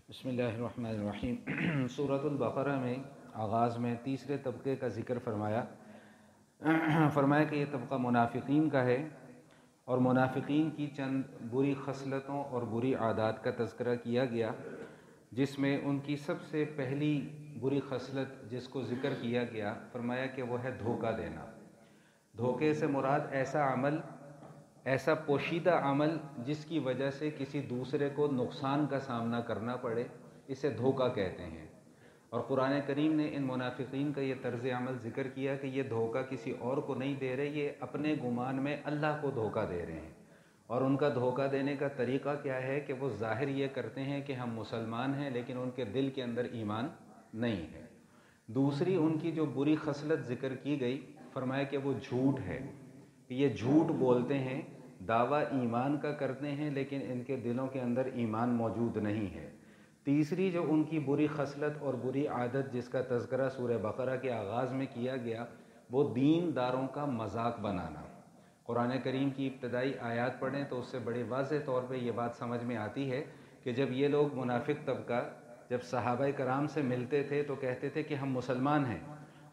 بسم اللہ الرحمن الرحیم۔ سورۃ البقرہ میں آغاز میں تیسرے طبقے کا ذکر فرمایا کہ یہ طبقہ منافقین کا ہے، اور منافقین کی چند بری خصلتوں اور بری عادات کا تذکرہ کیا گیا، جس میں ان کی سب سے پہلی بری خصلت جس کو ذکر کیا گیا فرمایا کہ وہ ہے دھوکہ دینا۔ دھوکے سے مراد ایسا عمل، ایسا پوشیدہ عمل جس کی وجہ سے کسی دوسرے کو نقصان کا سامنا کرنا پڑے، اسے دھوکہ کہتے ہیں۔ اور قرآن کریم نے ان منافقین کا یہ طرز عمل ذکر کیا کہ یہ دھوکہ کسی اور کو نہیں دے رہے، یہ اپنے گمان میں اللہ کو دھوکہ دے رہے ہیں۔ اور ان کا دھوکہ دینے کا طریقہ کیا ہے کہ وہ ظاہر یہ کرتے ہیں کہ ہم مسلمان ہیں، لیکن ان کے دل کے اندر ایمان نہیں ہے۔ دوسری ان کی جو بری خصلت ذکر کی گئی، فرمایا کہ وہ جھوٹ ہے، کہ یہ جھوٹ بولتے ہیں، دعویٰ ایمان کا کرتے ہیں، لیکن ان کے دلوں کے اندر ایمان موجود نہیں ہے۔ تیسری جو ان کی بری خصلت اور بری عادت جس کا تذکرہ سورہ بقرہ کے آغاز میں کیا گیا، وہ دین داروں کا مذاق بنانا۔ قرآن کریم کی ابتدائی آیات پڑھیں تو اس سے بڑے واضح طور پہ یہ بات سمجھ میں آتی ہے کہ جب یہ لوگ منافق طبقہ جب صحابہ کرام سے ملتے تھے تو کہتے تھے کہ ہم مسلمان ہیں،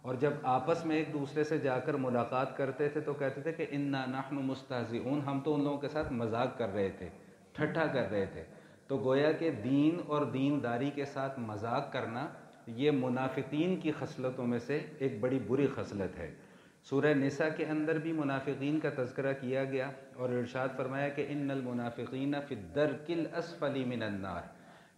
اور جب آپس میں ایک دوسرے سے جا کر ملاقات کرتے تھے تو کہتے تھے کہ انا نحن مستہزئون، ہم تو ان لوگوں کے ساتھ مذاق کر رہے تھے، ٹھٹھا کر رہے تھے۔ تو گویا کہ دین اور دینداری کے ساتھ مذاق کرنا یہ منافقین کی خصلتوں میں سے ایک بڑی بری خصلت ہے۔ سورہ نساء کے اندر بھی منافقین کا تذکرہ کیا گیا اور ارشاد فرمایا کہ ان المنافقین فی الدرک الاسفل من النار۔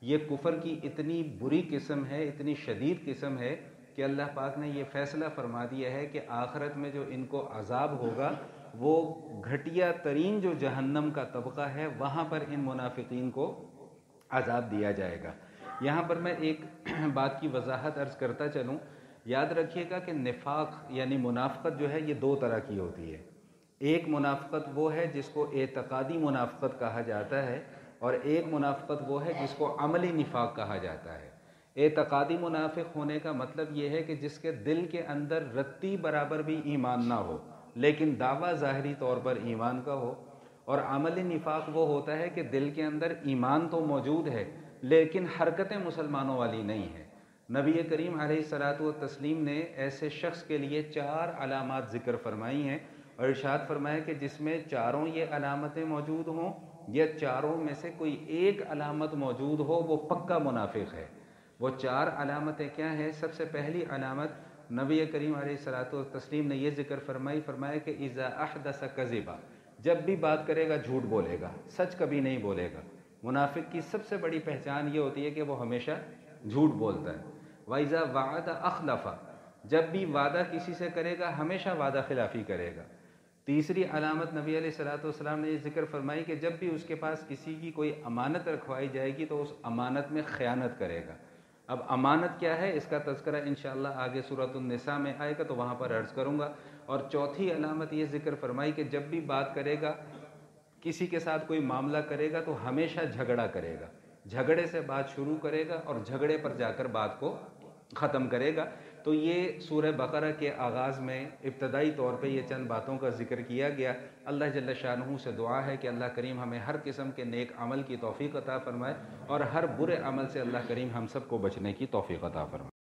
یہ کفر کی اتنی بری قسم ہے، اتنی شدید قسم ہے کہ اللہ پاک نے یہ فیصلہ فرما دیا ہے کہ آخرت میں جو ان کو عذاب ہوگا وہ گھٹیا ترین جو جہنم کا طبقہ ہے، وہاں پر ان منافقین کو عذاب دیا جائے گا۔ یہاں پر میں ایک بات کی وضاحت عرض کرتا چلوں۔ یاد رکھیے گا کہ نفاق یعنی منافقت جو ہے یہ دو طرح کی ہوتی ہے۔ ایک منافقت وہ ہے جس کو اعتقادی منافقت کہا جاتا ہے، اور ایک منافقت وہ ہے جس کو عملی نفاق کہا جاتا ہے۔ اعتقادی منافق ہونے کا مطلب یہ ہے کہ جس کے دل کے اندر رتی برابر بھی ایمان نہ ہو، لیکن دعویٰ ظاہری طور پر ایمان کا ہو۔ اور عملی نفاق وہ ہوتا ہے کہ دل کے اندر ایمان تو موجود ہے لیکن حرکتیں مسلمانوں والی نہیں ہیں۔ نبی کریم علیہ الصلاۃ والتسلیم نے ایسے شخص کے لیے 4 علامات ذکر فرمائی ہیں، اور ارشاد فرمایا کہ جس میں چاروں یہ علامتیں موجود ہوں یا چاروں میں سے کوئی ایک علامت موجود ہو، وہ پکا منافق ہے۔ وہ 4 علامتیں کیا ہیں؟ سب سے پہلی علامت نبی کریم علیہ الصلاۃ والتسلیم نے یہ ذکر فرمایا کہ اذا احدث کذبا، جب بھی بات کرے گا جھوٹ بولے گا، سچ کبھی نہیں بولے گا۔ منافق کی سب سے بڑی پہچان یہ ہوتی ہے کہ وہ ہمیشہ جھوٹ بولتا ہے۔ وَإِذَا وَعَدَ أَخْلَفَ، جب بھی وعدہ کسی سے کرے گا ہمیشہ وعدہ خلافی کرے گا۔ تیسری علامت نبی علیہ الصلاۃ والسلام نے یہ ذکر فرمائی کہ جب بھی اس کے پاس کسی کی کوئی امانت رکھوائی جائے گی تو اس امانت میں خیانت کرے گا۔ اب امانت کیا ہے اس کا تذکرہ انشاءاللہ آگے سورۃ النساء میں آئے گا تو وہاں پر عرض کروں گا۔ اور چوتھی علامت یہ ذکر فرمائی کہ جب بھی بات کرے گا، کسی کے ساتھ کوئی معاملہ کرے گا تو ہمیشہ جھگڑا کرے گا، جھگڑے سے بات شروع کرے گا اور جھگڑے پر جا کر بات کو ختم کرے گا۔ تو یہ سورہ بقرہ کے آغاز میں ابتدائی طور پہ یہ چند باتوں کا ذکر کیا گیا۔ اللہ جل شانہ سے دعا ہے کہ اللہ کریم ہمیں ہر قسم کے نیک عمل کی توفیق عطا فرمائے، اور ہر برے عمل سے اللہ کریم ہم سب کو بچنے کی توفیق عطا فرمائے۔